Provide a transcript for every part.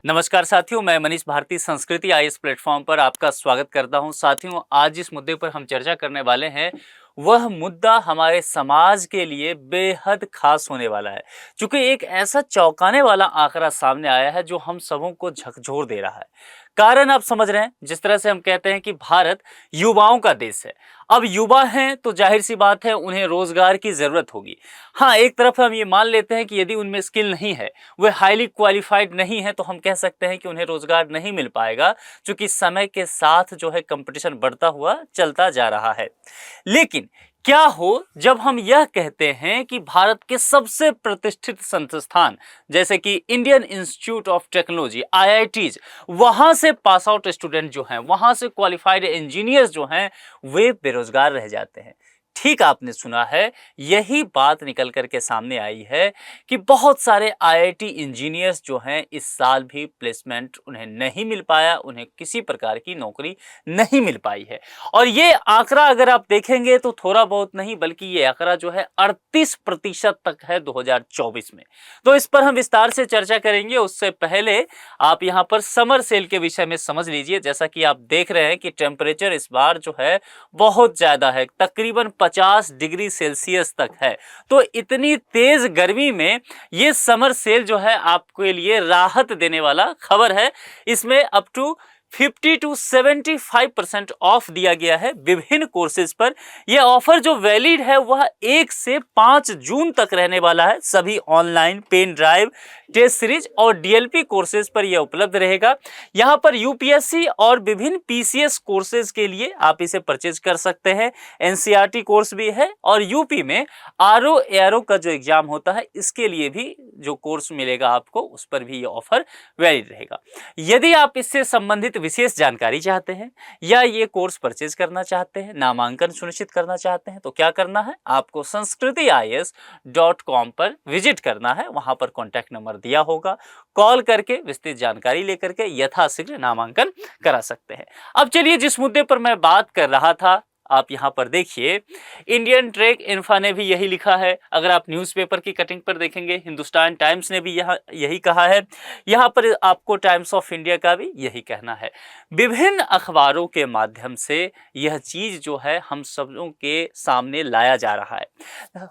नमस्कार साथियों, मैं मनीष भारती संस्कृति आईएएस प्लेटफॉर्म पर आपका स्वागत करता हूं। साथियों, आज जिस मुद्दे पर हम चर्चा करने वाले हैं वह मुद्दा हमारे समाज के लिए बेहद खास होने वाला है, क्योंकि एक ऐसा चौंकाने वाला आंकड़ा सामने आया है जो हम सबों को झकझोर दे रहा है। कारण आप समझ रहे हैं, जिस तरह से हम कहते हैं कि भारत युवाओं का देश है। अब युवा हैं तो जाहिर सी बात है उन्हें रोजगार की जरूरत होगी। हाँ, एक तरफ हम ये मान लेते हैं कि यदि उनमें स्किल नहीं है, वे हाईली क्वालिफाइड नहीं है, तो हम कह सकते हैं कि उन्हें रोजगार नहीं मिल पाएगा, क्योंकि समय के साथ जो है कंपटीशन बढ़ता हुआ चलता जा रहा है। लेकिन क्या हो जब हम यह कहते हैं कि भारत के सबसे प्रतिष्ठित संस्थान जैसे कि Indian institute of technology IITs, वहां से पास आउट स्टूडेंट जो हैं, वहां से क्वालिफाइड इंजीनियर्स जो हैं, वे बेरोजगार रह जाते हैं। ठीक आपने सुना है, यही बात निकल कर के सामने आई है कि बहुत सारे आईआईटी इंजीनियर्स जो हैं इस साल भी प्लेसमेंट उन्हें नहीं मिल पाया, उन्हें किसी प्रकार की नौकरी नहीं मिल पाई है। और ये आंकड़ा अगर आप देखेंगे तो थोड़ा बहुत नहीं बल्कि ये आंकड़ा जो है 38% तक है 2024 में। तो इस पर हम विस्तार से चर्चा करेंगे। उससे पहले आप यहाँ पर समर सेल के विषय में समझ लीजिए। जैसा कि आप देख रहे हैं कि टेम्परेचर इस बार जो है बहुत ज्यादा है, तकरीबन 50 डिग्री सेल्सियस तक है। तो इतनी तेज गर्मी में ये समर सेल जो है आपके लिए राहत देने वाला खबर है। इसमें अप टू 50 to 75% ऑफ दिया गया है विभिन्न कोर्सेज पर। यह ऑफर जो वैलिड है वह 1 से 5 जून तक रहने वाला है। सभी online pen drive, test series और डीएलपी कोर्सेज पर यह उपलब्ध रहेगा। यहां पर यूपीएससी और विभिन्न पीसीएस कोर्सेज के लिए आप इसे परचेज कर सकते हैं। एनसीईआरटी कोर्स भी है और यूपी में आरओ एआरओ का जो एग्जाम होता है इसके लिए भी जो कोर्स मिलेगा आपको, उस पर भी यह ऑफर वैलिड रहेगा। यदि आप इससे संबंधित विशेष जानकारी चाहते हैं या ये कोर्स परचेज करना चाहते हैं, नामांकन सुनिश्चित करना चाहते हैं, तो क्या करना है, आपको sanskritIAS.com पर विजिट करना है। वहां पर कॉन्टैक्ट नंबर दिया होगा, कॉल करके विस्तृत जानकारी लेकर के यथाशीघ्र नामांकन करा सकते हैं। अब चलिए, जिस मुद्दे पर मैं बात कर रहा था, आप यहाँ पर देखिए, इंडियन ट्रैक इन्फा ने भी यही लिखा है। अगर आप न्यूज़पेपर की कटिंग पर देखेंगे, हिंदुस्तान टाइम्स ने भी यही कहा है। यहाँ पर आपको टाइम्स ऑफ इंडिया का भी यही कहना है। विभिन्न अखबारों के माध्यम से यह चीज़ जो है हम सबों के सामने लाया जा रहा है।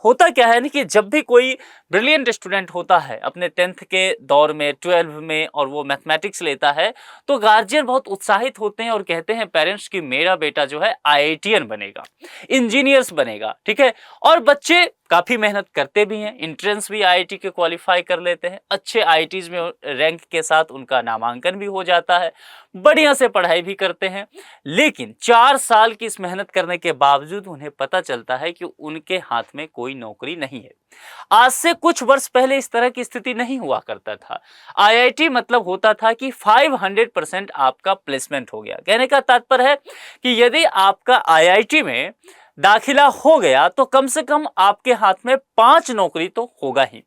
होता क्या है ना कि जब भी कोई ब्रिलियंट स्टूडेंट होता है अपने 10th के दौर में, 12 में, और वो मैथमेटिक्स लेता है, तो गार्जियन बहुत उत्साहित होते हैं और कहते हैं पेरेंट्स कि मेरा बेटा जो है आईआईटीएन बनेगा, इंजीनियर्स बनेगा। ठीक है, और बच्चे काफी मेहनत करते भी हैं, एंट्रेंस भी आईआईटी के क्वालिफाई कर लेते हैं, अच्छे आईआईटीज में रैंक के साथ उनका नामांकन भी हो जाता है, बढ़िया से पढ़ाई भी करते हैं। लेकिन 4 साल की इस मेहनत करने के बावजूद उन्हें पता चलता है कि उनके हाथ में कोई नौकरी नहीं है। आज से कुछ वर्ष पहले इस तरह की स्थिति नहीं हुआ करता था। आईआईटी मतलब होता था कि 500% आपका प्लेसमेंट हो गया। कहने का तात्पर्य है कि यदि आपका आईआईटी में दाखिला हो गया तो कम से कम आपके हाथ में 5 नौकरी तो होगा ही।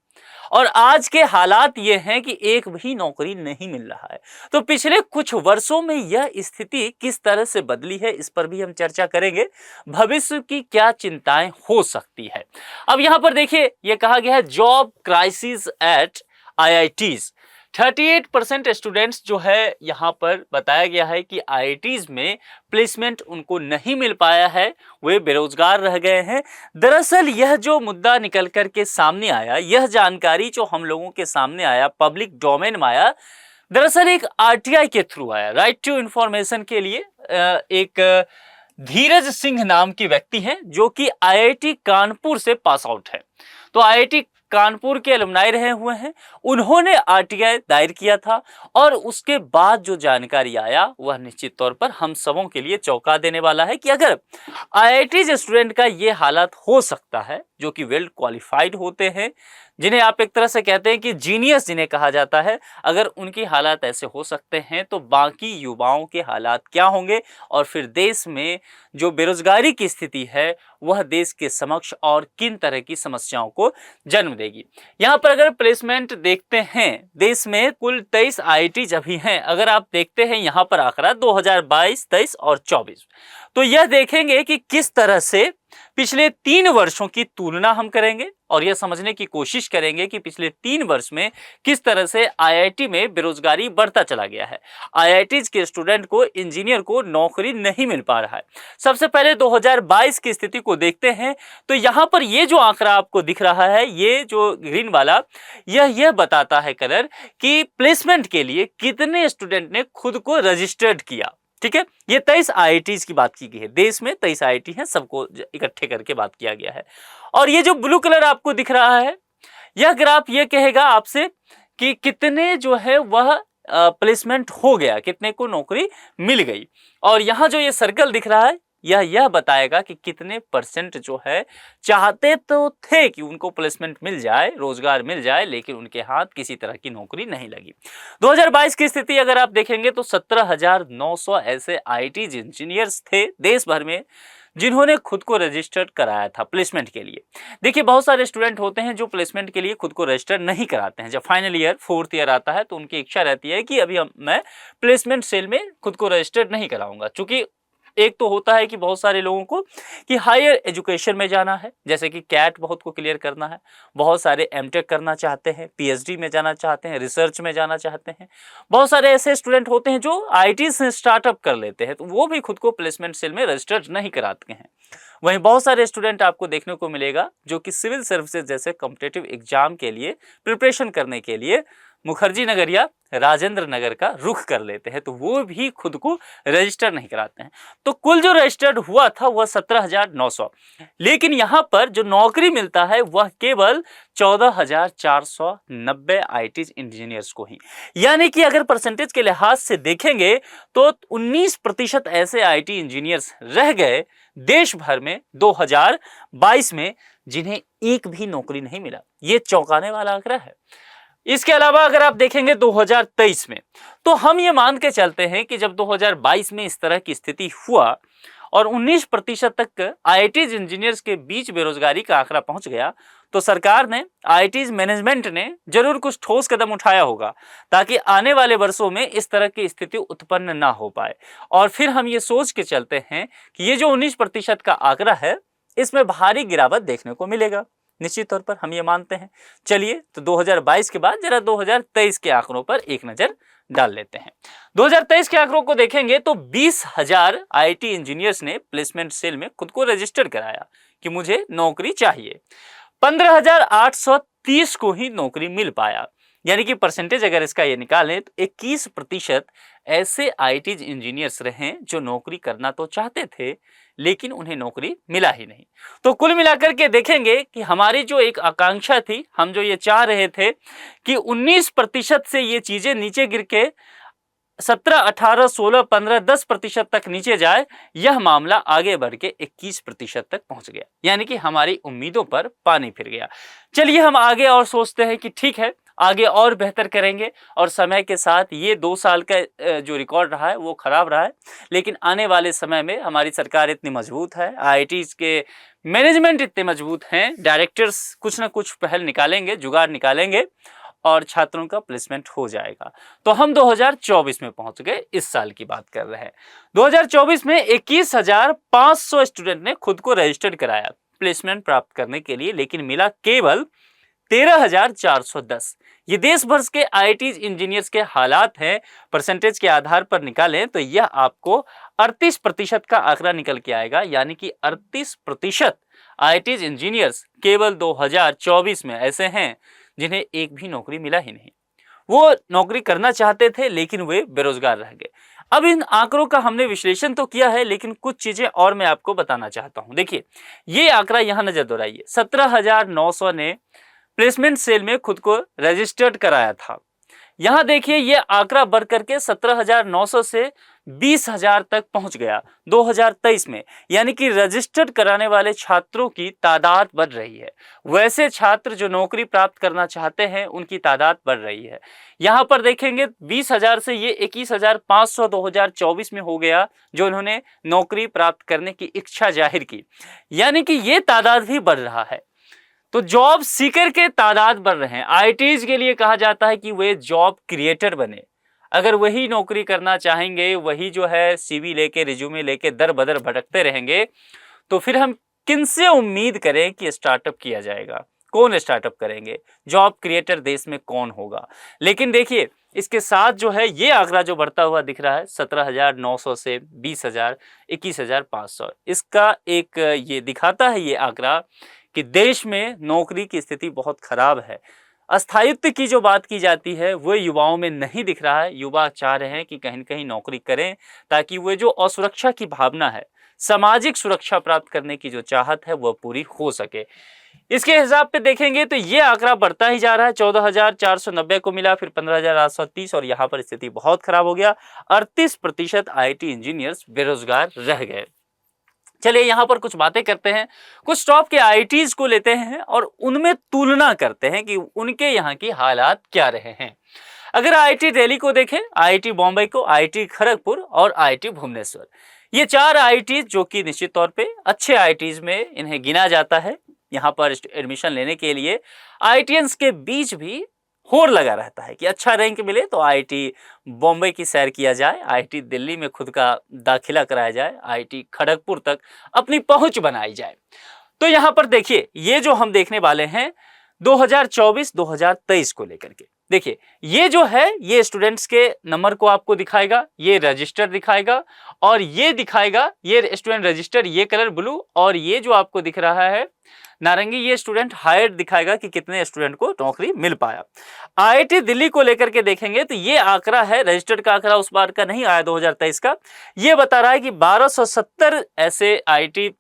और आज के हालात ये हैं कि एक भी नौकरी नहीं मिल रहा है। तो पिछले कुछ वर्षों में यह स्थिति किस तरह से बदली है, इस पर भी हम चर्चा करेंगे। भविष्य की क्या चिंताएं हो सकती है। अब यहाँ पर देखिए, यह कहा गया है job crisis at IITs. 38% students जो है यहाँ पर बताया गया है कि आईआईटीज में प्लेसमेंट उनको नहीं मिल पाया है, वे बेरोजगार रह गए हैं। दरअसल यह जो मुद्दा निकल कर के सामने आया, यह जानकारी जो हम लोगों के सामने आया, पब्लिक डोमेन में आया, दरअसल एक आरटीआई के थ्रू आया। राइट टू इंफॉर्मेशन के लिए एक धीरज सिंह नाम की व्यक्ति हैं जो कि आईआईटी कानपुर से पास आउट है। तो आईआईटी कानपुर के अलुमनाई रहे हुए हैं, उन्होंने आरटीआई दायर किया था और उसके बाद जो जानकारी आया वह निश्चित तौर पर हम सबों के लिए चौंका देने वाला है कि अगर आईआईटी स्टूडेंट का ये हालत हो सकता है, जो कि वेल क्वालिफाइड होते हैं, जिन्हें आप एक तरह से कहते हैं कि जीनियस जिन्हें कहा जाता है, अगर उनकी हालात ऐसे हो सकते हैं तो बाकी युवाओं के हालात क्या होंगे, और फिर देश में जो बेरोजगारी की स्थिति है वह देश के समक्ष और किन तरह की समस्याओं को जन्म देगी। यहाँ पर अगर प्लेसमेंट देखते हैं, देश में कुल 23 आईआईटी अभी हैं। अगर आप देखते हैं यहाँ पर आंकड़ा 2022, 23 और 24, तो यह देखेंगे कि किस तरह से पिछले 3 वर्षों की तुलना हम करेंगे और यह समझने की कोशिश करेंगे कि पिछले 3 वर्ष में किस तरह से आईआईटी में बेरोजगारी बढ़ता चला गया है। आईआईटीज के स्टूडेंट को, इंजीनियर को नौकरी नहीं मिल पा रहा है। सबसे पहले 2022 की स्थिति को देखते हैं तो यहाँ पर ये जो आंकड़ा आपको दिख रहा है, ये जो ग्रीन वाला, यह बताता है कलर कि प्लेसमेंट के लिए कितने स्टूडेंट ने खुद को रजिस्टर्ड किया। ठीक है, ये 23 आईआईटीज की बात की गई है। देश में 23 आईआईटी हैं, सबको इकट्ठे करके बात किया गया है। और ये जो ब्लू कलर आपको दिख रहा है, यह ग्राफ ये कहेगा आपसे कि कितने जो है वह प्लेसमेंट हो गया, कितने को नौकरी मिल गई। और यहाँ जो ये सर्कल दिख रहा है, यह बताएगा कि कितने परसेंट जो है चाहते तो थे कि उनको प्लेसमेंट मिल जाए, रोजगार मिल जाए, लेकिन उनके हाथ किसी तरह की नौकरी नहीं लगी। 2022 की स्थिति अगर आप देखेंगे तो 17,900 ऐसे आईटी इंजीनियर्स थे देश भर में जिन्होंने खुद को रजिस्टर्ड कराया था प्लेसमेंट के लिए। देखिए, बहुत सारे स्टूडेंट होते हैं जो प्लेसमेंट के लिए खुद को रजिस्टर नहीं कराते हैं। जब फाइनल ईयर, 4th ईयर आता है तो उनकी इच्छा रहती है कि अभी मैं प्लेसमेंट सेल में खुद को रजिस्टर्ड नहीं कराऊंगा। चूंकि एक तो होता है कि बहुत सारे लोगों को कि हायर एजुकेशन में जाना है, जैसे कि कैट बहुत को क्लियर करना है, बहुत सारे एमटेक करना चाहते हैं, पीएचडी में जाना चाहते हैं, रिसर्च में जाना चाहते हैं। बहुत सारे ऐसे स्टूडेंट होते हैं जो आईटी से स्टार्टअप कर लेते हैं, तो वो भी खुद को प्लेसमेंट सेल में रजिस्टर्ड नहीं कराते हैं। वहीं बहुत सारे स्टूडेंट आपको देखने को मिलेगा जो कि सिविल सर्विसेज जैसे कॉम्पिटिटिव एग्जाम के लिए प्रिपरेशन करने के लिए मुखर्जी नगर या राजेंद्र नगर का रुख कर लेते हैं, तो वो भी खुद को रजिस्टर नहीं कराते हैं। तो कुल जो रजिस्टर्ड हुआ था वह 17,900, लेकिन यहाँ पर जो नौकरी मिलता है वह केवल 14,490 आईटी इंजीनियर्स को ही। यानी कि अगर परसेंटेज के लिहाज से देखेंगे तो 19% ऐसे आईटी इंजीनियर्स रह गए देश भर में 2022 में जिन्हें एक भी नौकरी नहीं मिला। ये चौंकाने वाला आंकड़ा है। इसके अलावा अगर आप देखेंगे 2023 में, तो हम ये मान के चलते हैं कि जब 2022 में इस तरह की स्थिति हुआ और 19% तक आईटी इंजीनियर्स के बीच बेरोजगारी का आंकड़ा पहुंच गया, तो सरकार ने, आईटी मैनेजमेंट ने जरूर कुछ ठोस कदम उठाया होगा ताकि आने वाले वर्षों में इस तरह की स्थिति उत्पन्न ना हो पाए। और फिर हम ये सोच के चलते हैं कि ये जो 19% का आंकड़ा है, इसमें भारी गिरावट देखने को मिलेगा, निश्चित तौर पर हम ये मानते हैं। चलिए, तो 2022 के बाद जरा 2023 के आंकड़ों पर एक नजर डाल लेते हैं। 2023 के आंकड़ों को देखेंगे तो 20,000 आईटी इंजीनियर्स ने प्लेसमेंट सेल में खुद को रजिस्टर कराया कि मुझे नौकरी चाहिए। 15,830 को ही नौकरी मिल पाया। यानी कि परसेंटेज अगर इसका ये निकालें तो 21% ऐसे आईटी इंजीनियर्स रहे जो नौकरी करना तो चाहते थे लेकिन उन्हें नौकरी मिला ही नहीं। तो कुल मिलाकर के देखेंगे कि हमारी जो एक आकांक्षा थी, हम जो ये चाह रहे थे कि 19% से ये चीजें नीचे गिर के 17, 18, 16, 15, 10% तक नीचे जाए, यह मामला आगे बढ़ के 21% तक पहुंच गया। यानी कि हमारी उम्मीदों पर पानी फिर गया। चलिए, हम आगे और सोचते हैं कि ठीक है, आगे और बेहतर करेंगे और समय के साथ ये 2 साल का जो रिकॉर्ड रहा है वो खराब रहा है, लेकिन आने वाले समय में हमारी सरकार इतनी मजबूत है, आईआईटी के मैनेजमेंट इतने मजबूत हैं, डायरेक्टर्स कुछ ना कुछ पहल निकालेंगे, जुगाड़ निकालेंगे और छात्रों का प्लेसमेंट हो जाएगा। तो हम 2024 में पहुंच गए, इस साल की बात कर रहे हैं। 2024 में 21,500 स्टूडेंट ने खुद को रजिस्टर्ड कराया प्लेसमेंट प्राप्त करने के लिए, लेकिन मिला केवल 13,410। ये देश भर के आईटी इंजीनियर्स के हालात हैं। परसेंटेज के आधार पर निकालें तो यह आपको 38% का आंकड़ा निकल के आएगा। यानी कि 38% आईटी इंजीनियर्स केवल 2024 में ऐसे हैं जिन्हें एक भी नौकरी मिला ही नहीं। वो नौकरी करना चाहते थे लेकिन वे बेरोजगार रह गए। अब इन आंकड़ों का हमने विश्लेषण तो किया है, लेकिन कुछ चीजें और मैं आपको बताना चाहता हूं। देखिए, ये आंकड़ा यहां नजर दोहराइए। 17,900 ने प्लेसमेंट सेल में खुद को रजिस्टर्ड कराया था। यहां देखिए, ये आंकड़ा बढ़ करके 17,900 से 20,000 तक पहुंच गया 2023 में। यानी कि रजिस्टर्ड कराने वाले छात्रों की तादाद बढ़ रही है। वैसे छात्र जो नौकरी प्राप्त करना चाहते हैं उनकी तादाद बढ़ रही है। यहां पर देखेंगे 20,000 से ये 21,500 2024 में हो गया जो उन्होंने नौकरी प्राप्त करने की इच्छा जाहिर की। यानी कि ये तादाद भी बढ़ रहा है। तो जॉब सीकर के तादाद बढ़ रहे हैं। आईटीज के लिए कहा जाता है कि वे जॉब क्रिएटर बने। अगर वही नौकरी करना चाहेंगे, वही जो है सीवी लेके, रिज्यूमे लेके दर बदर भटकते रहेंगे, तो फिर हम किनसे उम्मीद करें कि स्टार्टअप किया जाएगा, कौन स्टार्टअप करेंगे, जॉब क्रिएटर देश में कौन होगा। लेकिन देखिए इसके साथ जो है ये आंकड़ा जो बढ़ता हुआ दिख रहा है 17,900 से 20,000, 21,500, इसका एक ये दिखाता है ये आंकड़ा कि देश में नौकरी की स्थिति बहुत खराब है। अस्थायित्व की जो बात की जाती है वो युवाओं में नहीं दिख रहा है। युवा चाह रहे हैं कि कहीं न कहीं नौकरी करें ताकि वो जो असुरक्षा की भावना है, सामाजिक सुरक्षा प्राप्त करने की जो चाहत है वह पूरी हो सके। इसके हिसाब पे देखेंगे तो ये आंकड़ा बढ़ता ही जा रहा है। 14,490 को मिला, फिर 15,830 और यहाँ पर स्थिति बहुत खराब हो गया। 38% आईटी इंजीनियर्स बेरोजगार रह गए। चलिए यहाँ पर कुछ बातें करते हैं, कुछ टॉप के आईटीज को लेते हैं और उनमें तुलना करते हैं कि उनके यहाँ की हालात क्या रहे हैं। अगर आईटी दिल्ली को देखें, आईटी बॉम्बे को, आईटी खड़गपुर और आईटी भुवनेश्वर, ये 4 आईटीज जो कि निश्चित तौर पे अच्छे आईटीज में इन्हें गिना जाता है। यहाँ पर एडमिशन लेने के लिए आईटीएंस के बीच भी होड़ लगा रहता है कि अच्छा रैंक मिले तो आईटी बॉम्बे की सैर किया जाए, आईटी दिल्ली में खुद का दाखिला कराया जाए, आईटी खड़गपुर तक अपनी पहुंच बनाई जाए। तो यहाँ पर देखिए ये जो हम देखने वाले हैं 2024-2023 को लेकर के, देखिए ये जो है ये स्टूडेंट्स के नंबर को आपको दिखाएगा, ये रजिस्टर दिखाएगा और ये दिखाएगा ये स्टूडेंट रजिस्टर, ये कलर ब्लू, और ये जो आपको दिख रहा है नारंगी ये स्टूडेंट हायर दिखाएगा कि कितने स्टूडेंट को नौकरी मिल पाया। आईआईटी दिल्ली को लेकर के देखेंगे तो ये आंकड़ा है, रजिस्टर्ड का आंकड़ा उस बार का नहीं आया 2023 का, ये बता रहा है कि 1270 ऐसे आईआईटी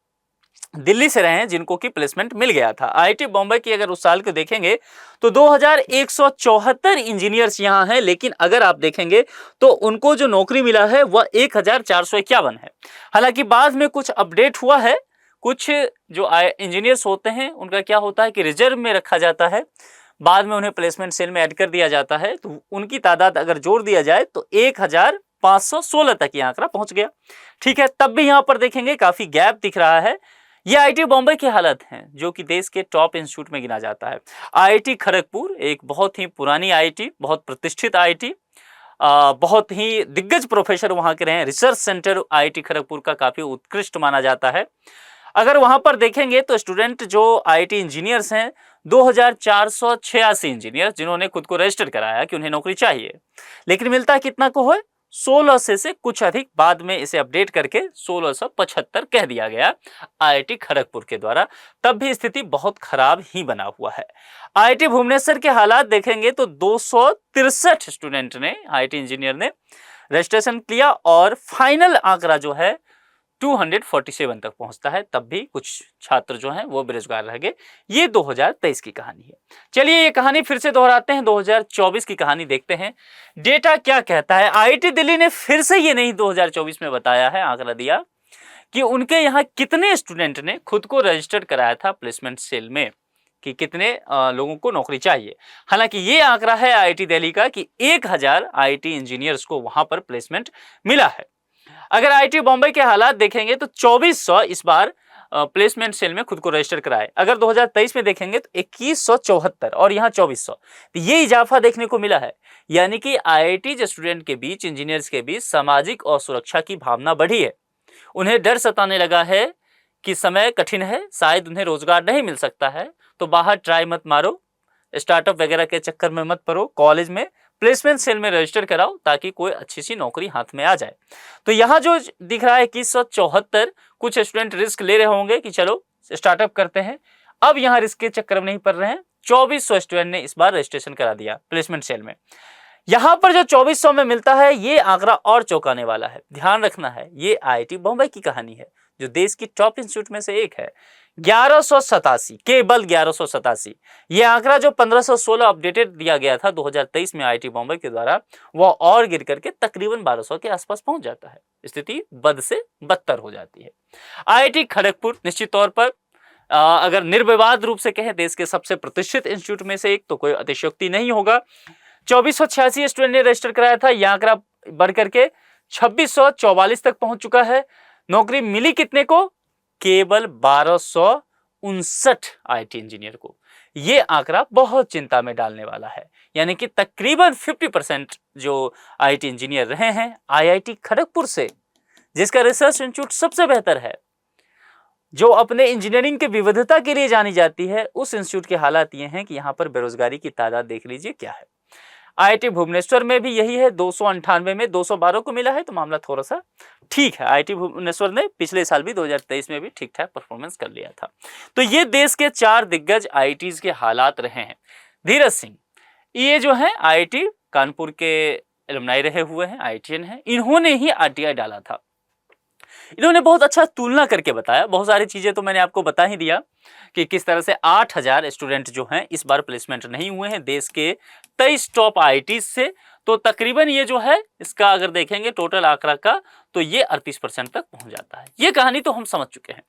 दिल्ली से रहे हैं जिनको कि प्लेसमेंट मिल गया था। आईआईटी बॉम्बे की अगर उस साल को देखेंगे तो 2174 इंजीनियर्स यहां हैं, लेकिन अगर आप देखेंगे तो उनको जो नौकरी मिला है वह 1451 है। हालांकि बाद में कुछ अपडेट हुआ है, कुछ जो इंजीनियर्स होते हैं उनका क्या होता है कि रिजर्व में रखा जाता है, बाद में उन्हें प्लेसमेंट सेल में ऐड कर दिया जाता है, तो उनकी तादाद अगर जोड़ दिया जाए तो 1516 तक ये आंकड़ा पहुंच गया। ठीक है, तब भी यहां पर देखेंगे काफी गैप दिख रहा है। ये आईआईटी बॉम्बे की हालत है जो कि देश के टॉप इंस्टीट्यूट में गिना जाता है। आईआईटी खड़गपुर एक बहुत ही पुरानी आईआईटी, बहुत प्रतिष्ठित आईआईटी, बहुत ही दिग्गज प्रोफेसर वहां के रहे हैं। रिसर्च सेंटर आईआईटी खड़गपुर का काफी उत्कृष्ट माना जाता है। अगर वहां पर देखेंगे तो स्टूडेंट जो आईआईटी इंजीनियर्स हैं 2486 इंजीनियर जिन्होंने खुद को रजिस्टर कराया कि उन्हें नौकरी चाहिए, लेकिन मिलता कितना को है 1600 से कुछ अधिक, बाद में इसे अपडेट करके 1675 कह दिया गया आईआईटी खड़गपुर के द्वारा। तब भी स्थिति बहुत खराब ही बना हुआ है। आईआईटी भुवनेश्वर के हालात देखेंगे तो 263 स्टूडेंट ने, आईआईटी इंजीनियर ने रजिस्ट्रेशन किया और फाइनल आंकड़ा जो है 247 तक पहुंचता है, तब भी कुछ छात्र जो हैं वो बेरोजगार रह गए। ये 2023 की कहानी है। चलिए ये कहानी फिर से दोहराते हैं, 2024 की कहानी देखते हैं डेटा क्या कहता है। आईआईटी दिल्ली ने फिर से ये नहीं 2024 में बताया है, आंकड़ा दिया कि उनके यहाँ कितने स्टूडेंट ने खुद को रजिस्टर्ड कराया था प्लेसमेंट सेल में, कि कितने लोगों को नौकरी चाहिए। हालांकि ये आंकड़ा है आईआईटी दिल्ली का कि 1000 आईआईटी इंजीनियर्स को वहां पर प्लेसमेंट मिला है। अगर आईआईटी बॉम्बे के हालात देखेंगे तो 2400 इस बार प्लेसमेंट सेल में खुद को रजिस्टर कराए। अगर 2023 में देखेंगे तो 2174 और यहाँ 2400, तो ये इजाफा देखने को मिला है। यानी कि आईआईटी स्टूडेंट के बीच, इंजीनियर्स के बीच सामाजिक और सुरक्षा की भावना बढ़ी है। उन्हें डर सताने लगा है कि समय कठिन है, शायद उन्हें रोजगार नहीं मिल सकता है, तो बाहर ट्राई मत मारो, स्टार्टअप वगैरह के चक्कर में मत पड़ो, कॉलेज में प्लेसमेंट सेल में रजिस्टर कराओ ताकि कोई अच्छी सी नौकरी हाथ में आ जाए। तो यहाँ जो दिख रहा है 2174, कुछ स्टूडेंट रिस्क ले रहे होंगे कि चलो स्टार्टअप करते हैं, अब यहाँ रिस्क के चक्कर में नहीं पड़ रहे हैं। 2400 स्टूडेंट ने इस बार रजिस्ट्रेशन करा दिया प्लेसमेंट सेल में। यहाँ पर जो 2400 में मिलता है ये आंकड़ा और चौंकाने वाला है, ध्यान रखना है। ये आईआईटी बॉम्बे की कहानी है जो देश की टॉप इंस्टीट्यूट में से एक है। 1187, केवल 1187। ये आंकड़ा जो 1516 अपडेटेड दिया गया था 2023 में आईआईटी बॉम्बे के द्वारा, वह और गिर करके तकरीबन 1200 के आसपास पहुंच जाता है। स्थिति बद से बदतर हो जाती है। आईआईटी खड़गपुर निश्चित तौर पर अगर निर्विवाद रूप से कहें देश के सबसे प्रतिष्ठित इंस्टीट्यूट में से एक, तो कोई अतिशयोक्ति नहीं होगा। 2486 स्टूडेंट ने रजिस्टर कराया था, यह आंकड़ा बढ़ करके 2644 तक पहुंच चुका है। नौकरी मिली कितने को? केवल 1259 आईआईटी इंजीनियर को। यह आंकड़ा बहुत चिंता में डालने वाला है। यानी कि तकरीबन 50% जो आईआईटी इंजीनियर रहे हैं आईआईटी खड़गपुर से, जिसका रिसर्च इंस्टीट्यूट सबसे बेहतर है, जो अपने इंजीनियरिंग के विविधता के लिए जानी जाती है, उस इंस्टीट्यूट के हालात ये हैं कि यहाँ पर बेरोजगारी की तादाद देख लीजिए क्या है। आईआईटी भुवनेश्वर में भी यही है, 298 में 212 को मिला है, तो मामला थोड़ा सा ठीक है। आईआईटी भुवनेश्वर ने पिछले साल भी 2023 में भी ठीक ठाक परफॉर्मेंस कर लिया था। तो ये देश के 4 दिग्गज आईआईटीज के हालात रहे हैं। धीरज सिंह ये जो है आईआईटी कानपुर के एलुमनाई रहे हुए हैं, आईआईटीएन है, इन्होंने ही आरटीआई डाला था। इन्होंने बहुत अच्छा तुलना करके बताया, बहुत सारी चीजें तो मैंने आपको बता ही दिया कि किस तरह से 8000 स्टूडेंट जो हैं इस बार प्लेसमेंट नहीं हुए हैं देश के 23 टॉप आईआईटी से। तो तकरीबन ये जो है इसका अगर देखेंगे टोटल आंकड़ा का, तो ये 38% तक पहुंच जाता है। ये कहानी तो हम समझ चुके हैं,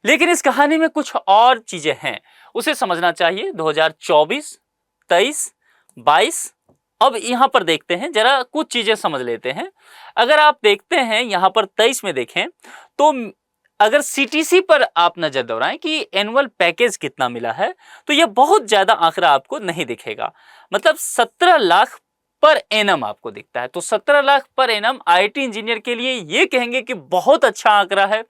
लेकिन इस कहानी में कुछ और चीजें हैं, उसे समझना चाहिए। 2024, 23, 22, अब यहाँ पर देखते हैं, जरा कुछ चीजें समझ लेते हैं। अगर आप देखते हैं यहाँ पर 23 में देखें तो अगर सीटीसी पर आप नजर दौड़ाएं कि एनुअल पैकेज कितना मिला है, तो यह बहुत ज्यादा आंकड़ा आपको नहीं दिखेगा। मतलब 17 लाख पर एनम आपको दिखता है। तो 17 lakh per annum IT engineer के लिए ये कहेंगे कि बहुत अच्छा आंकड़ा है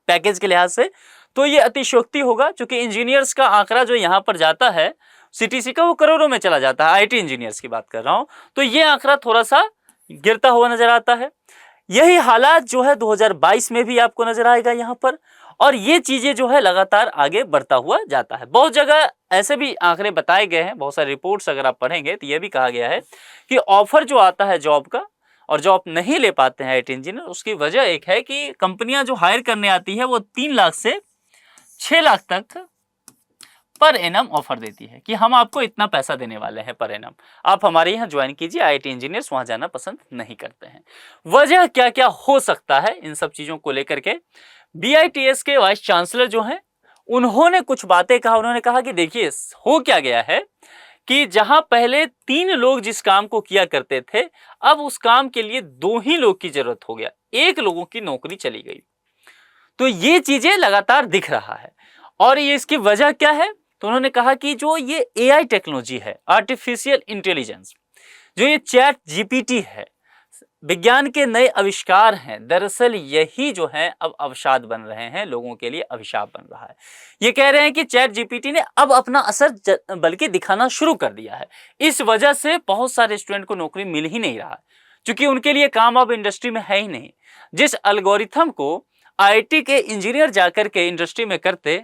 पैकेज के लिहाज से, तो ये अतिशयोक्ति होगा, क्योंकि इंजीनियर्स का आंकड़ा जो यहाँ पर जाता है सीटीसी का, वो करोड़ों में चला जाता है। आईटी इंजीनियर्स की बात कर रहा हूं, तो ये आंकड़ा थोड़ा सा गिरता हुआ नजर आता है। यही हालात जो है 2022 में भी आपको नजर आएगा यहाँ पर, और ये चीजें जो है लगातार आगे बढ़ता हुआ जाता है। बहुत जगह ऐसे भी आंकड़े बताए गए हैं, बहुत सारी रिपोर्ट्स अगर आप पढ़ेंगे तो ये भी कहा गया है कि ऑफर जो आता है जॉब का और जॉब नहीं ले पाते हैं आईटी इंजीनियर, उसकी वजह एक है कि कंपनियां जो हायर करने आती है वो 3 लाख से 6 लाख तक पर एनम ऑफर देती है कि हम आपको इतना पैसा देने वाले हैं पर एनम, आप हमारे यहाँ ज्वाइन कीजिए। आईटी इंजीनियर्स वहां जाना पसंद नहीं करते हैं। वजह क्या क्या हो सकता है इन सब चीजों को लेकर के, बीआईटीएस के वाइस चांसलर जो हैं उन्होंने कुछ बातें कहा। उन्होंने कहा कि देखिए हो क्या गया है कि जहां पहले 3 लोग जिस काम को किया करते थे, अब उस काम के लिए 2 ही लोग की जरूरत हो गया, 1 लोगों की नौकरी चली गई। तो ये चीजें लगातार दिख रहा है, और ये इसकी वजह क्या है, तो उन्होंने कहा कि जो ये एआई टेक्नोलॉजी है, आर्टिफिशियल इंटेलिजेंस, जो ये चैट जीपीटी है, विज्ञान के नए आविष्कार हैं, दरअसल यही जो है अब अवसाद बन रहे हैं, लोगों के लिए अभिशाप बन रहा है। ये कह रहे हैं कि चैट जीपीटी ने अब अपना असर बल्कि दिखाना शुरू कर दिया है। इस वजह से बहुत सारे स्टूडेंट को नौकरी मिल ही नहीं रहा, क्योंकि उनके लिए काम अब इंडस्ट्री में है ही नहीं। जिस एल्गोरिथम को आईटी के इंजीनियर जाकर के इंडस्ट्री में करते,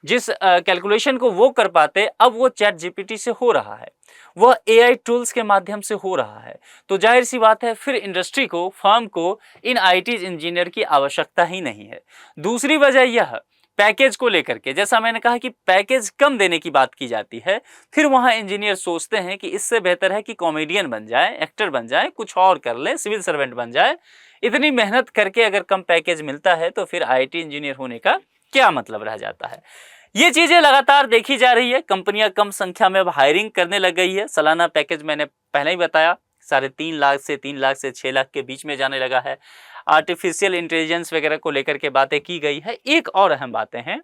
जिस कैलकुलेशन को वो कर पाते, अब वो चैट जीपीटी से हो रहा है, वह एआई टूल्स के माध्यम से हो रहा है। तो जाहिर सी बात है फिर इंडस्ट्री को, फर्म को इन आईटी इंजीनियर की आवश्यकता ही नहीं है। दूसरी वजह यह पैकेज को लेकर के, जैसा मैंने कहा कि पैकेज कम देने की बात की जाती है, फिर वहां इंजीनियर सोचते हैं कि इससे बेहतर है कि कॉमेडियन बन जाए, एक्टर बन जाए, कुछ और कर ले, सिविल सर्वेंट बन जाए। इतनी मेहनत करके अगर कम पैकेज मिलता है तो फिर आईटी इंजीनियर होने का क्या मतलब रह जाता है। ये चीजें लगातार देखी जा रही है। कंपनियां कम संख्या में अब हायरिंग करने लग गई है। सालाना पैकेज मैंने पहले ही बताया 3.5 लाख से 3 लाख से 6 लाख के बीच में जाने लगा है। आर्टिफिशियल इंटेलिजेंस वगैरह को लेकर के बातें की गई है। एक और अहम बातें हैं,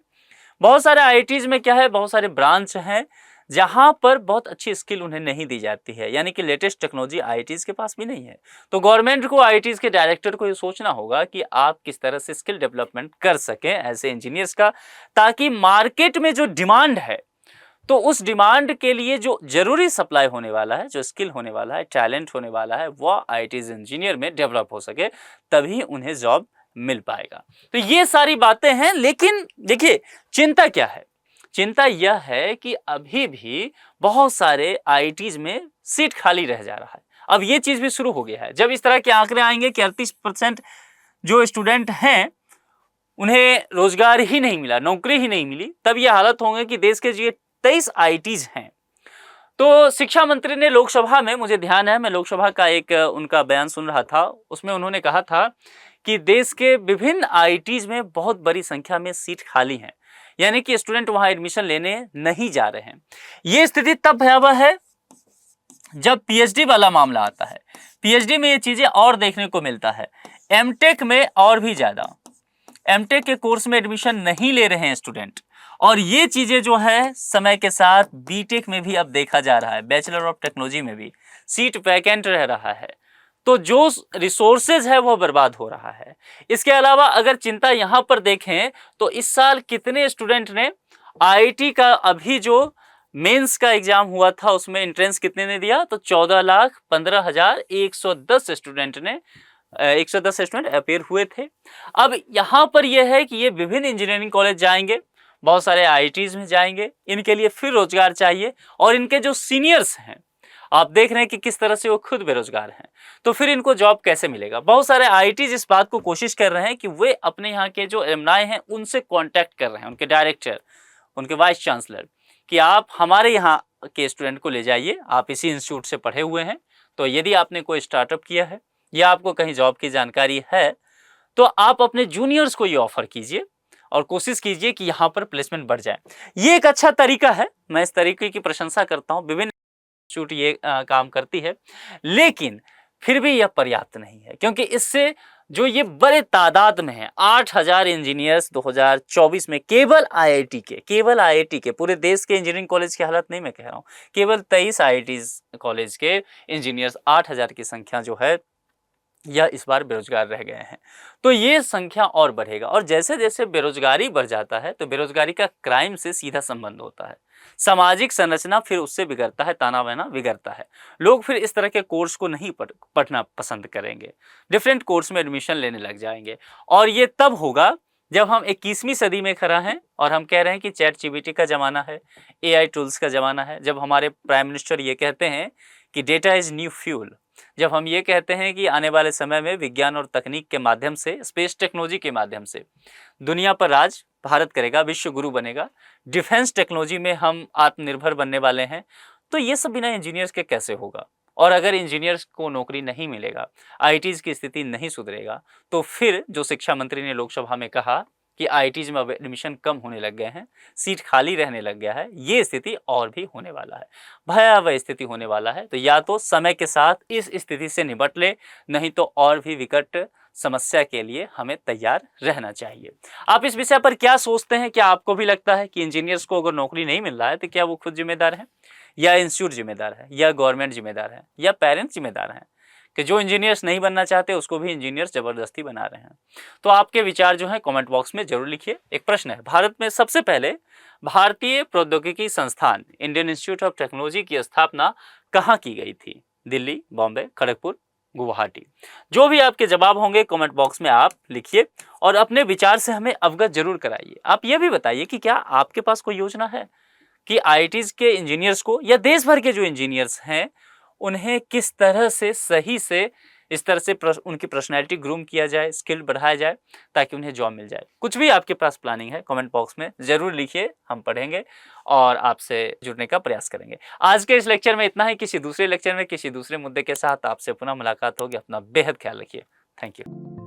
बहुत सारे आईआईटीज में क्या है, बहुत सारे ब्रांच हैं जहां पर बहुत अच्छी स्किल उन्हें नहीं दी जाती है, यानी कि लेटेस्ट टेक्नोलॉजी आईआईटीज के पास भी नहीं है। तो गवर्नमेंट को, आईआईटीज के डायरेक्टर को ये सोचना होगा कि आप किस तरह से स्किल डेवलपमेंट कर सकें ऐसे इंजीनियर्स का, ताकि मार्केट में जो डिमांड है, तो उस डिमांड के लिए जो जरूरी सप्लाई होने वाला है, जो स्किल होने वाला है, टैलेंट होने वाला है, वह आईआईटीज इंजीनियर में डेवलप हो सके, तभी उन्हें जॉब मिल पाएगा। तो ये सारी बातें हैं, लेकिन देखिए चिंता क्या है, चिंता यह है कि अभी भी बहुत सारे आईआईटीज में सीट खाली रह जा रहा है। अब ये चीज भी शुरू हो गया है। जब इस तरह के आंकड़े आएंगे कि 38% जो स्टूडेंट हैं उन्हें रोजगार ही नहीं मिला, नौकरी ही नहीं मिली, तब ये हालत होंगे कि देश के जो 23 आईआईटीज हैं। तो शिक्षा मंत्री ने लोकसभा में, मुझे ध्यान है, मैं लोकसभा का एक उनका बयान सुन रहा था, उसमें उन्होंने कहा था कि देश के विभिन्न आईआईटीज में बहुत बड़ी संख्या में सीट खाली हैं, यानी कि स्टूडेंट वहां एडमिशन लेने नहीं जा रहे हैं। यह स्थिति तब भयावह है जब पीएचडी वाला मामला आता है। पीएचडी में ये चीजें और देखने को मिलता है, एमटेक में और भी ज्यादा। एमटेक के कोर्स में एडमिशन नहीं ले रहे हैं स्टूडेंट, और ये चीजें जो है समय के साथ बीटेक में भी अब देखा जा रहा है, बैचलर ऑफ टेक्नोलॉजी में भी सीट वैकेंट रह रहा है। तो जो रिसोर्सेज है वो बर्बाद हो रहा है। इसके अलावा अगर चिंता यहाँ पर देखें तो इस साल कितने स्टूडेंट ने आईआईटी का अभी जो मेंस का एग्जाम हुआ था उसमें एंट्रेंस कितने ने दिया, तो 14,15,110 स्टूडेंट ने 110 स्टूडेंट अपेयर हुए थे। अब यहाँ पर यह है कि ये विभिन्न इंजीनियरिंग कॉलेज जाएंगे, बहुत सारे आईआईटीज में जाएंगे, इनके लिए फिर रोजगार चाहिए और इनके जो सीनियर्स हैं आप देख रहे हैं कि किस तरह से वो खुद बेरोजगार हैं, तो फिर इनको जॉब कैसे मिलेगा। बहुत सारे आईआईटीज इस बात को कोशिश कर रहे हैं कि वे अपने यहाँ के जो एलुमनाई हैं उनसे कांटेक्ट कर रहे हैं, उनके डायरेक्टर, उनके वाइस चांसलर, कि आप हमारे यहाँ के स्टूडेंट को ले जाइए, आप इसी इंस्टीट्यूट से पढ़े हुए हैं, तो यदि आपने कोई स्टार्टअप किया है या आपको कहीं जॉब की जानकारी है तो आप अपने जूनियर्स को ये ऑफर कीजिए और कोशिश कीजिए कि यहाँ पर प्लेसमेंट बढ़ जाए। ये एक अच्छा तरीका है, मैं इस तरीके की प्रशंसा करता हूँ, विभिन्न इंस्टीट्यूट ये काम करती है, लेकिन फिर भी यह पर्याप्त नहीं है, क्योंकि इससे जो ये बड़े तादाद में है 8,000 इंजीनियर्स 2024 में केवल आईआईटी के, पूरे देश के इंजीनियरिंग कॉलेज की हालत नहीं मैं कह रहा हूँ, केवल 23 आईआईटी कॉलेज के इंजीनियर्स 8,000 की संख्या जो है यह इस बार बेरोजगार रह गए हैं। तो ये संख्या और बढ़ेगा और जैसे जैसे बेरोजगारी बढ़ जाता है तो बेरोजगारी का क्राइम से सीधा संबंध होता है, सामाजिक संरचना फिर उससे बिगड़ता है, ताना बाना बिगड़ता है, लोग फिर इस तरह के कोर्स को नहीं पढ़ना पसंद करेंगे, डिफरेंट कोर्स में एडमिशन लेने लग जाएंगे। और ये तब होगा जब हम 21वीं सदी में खड़ा हैं और हम कह रहे हैं कि चैट जीपीटी का ज़माना है, एआई टूल्स का ज़माना है, जब हमारे प्राइम मिनिस्टर ये कहते हैं कि डेटा इज़ न्यू फ्यूल, जब हम ये कहते हैं कि आने वाले समय में विज्ञान और तकनीक के माध्यम से, स्पेस टेक्नोलॉजी के माध्यम से दुनिया पर राज भारत करेगा, विश्व गुरु बनेगा, डिफेंस टेक्नोलॉजी में हम आत्मनिर्भर बनने वाले हैं, तो ये सब बिना इंजीनियर्स के कैसे होगा। और अगर इंजीनियर्स को नौकरी नहीं मिलेगा, आईआईटीज की स्थिति नहीं सुधरेगा, तो फिर जो शिक्षा मंत्री ने लोकसभा में कहा कि आईआईटीज में अब एडमिशन कम होने लग गए हैं, सीट खाली रहने लग गया है, ये स्थिति और भी होने वाला है, भयावह स्थिति होने वाला है। तो या तो समय के साथ इस स्थिति से निपट ले, नहीं तो और भी विकट समस्या के लिए हमें तैयार रहना चाहिए। आप इस विषय पर क्या सोचते हैं? क्या आपको भी लगता है कि इंजीनियर्स को अगर नौकरी नहीं मिल रहा है तो क्या वो खुद जिम्मेदार हैं, या इंस्टीट्यूट जिम्मेदार है, या गवर्नमेंट जिम्मेदार है, या पेरेंट्स जिम्मेदार हैं कि जो इंजीनियर्स नहीं बनना चाहते उसको भी इंजीनियर्स जबरदस्ती बना रहे हैं? तो आपके विचार जो हैं कमेंट बॉक्स में जरूर लिखिए। एक प्रश्न है, भारत में सबसे पहले भारतीय प्रौद्योगिकी संस्थान इंडियन इंस्टीट्यूट ऑफ टेक्नोलॉजी की स्थापना कहाँ की गई थी? दिल्ली, बॉम्बे, खड़गपुर, गुवाहाटी? जो भी आपके जवाब होंगे कमेंट बॉक्स में आप लिखिए और अपने विचार से हमें अवगत जरूर कराइए। आप यह भी बताइए कि क्या आपके पास कोई योजना है कि आईआईटीज के इंजीनियर्स को या देश भर के जो इंजीनियर्स हैं उन्हें किस तरह से सही से इस तरह से उनकी पर्सनैलिटी ग्रूम किया जाए, स्किल बढ़ाया जाए ताकि उन्हें जॉब मिल जाए। कुछ भी आपके पास प्लानिंग है कमेंट बॉक्स में ज़रूर लिखिए, हम पढ़ेंगे और आपसे जुड़ने का प्रयास करेंगे। आज के इस लेक्चर में इतना ही, किसी दूसरे लेक्चर में किसी दूसरे मुद्दे के साथ आपसे पुनः मुलाकात होगी। अपना बेहद ख्याल रखिए। Thank you.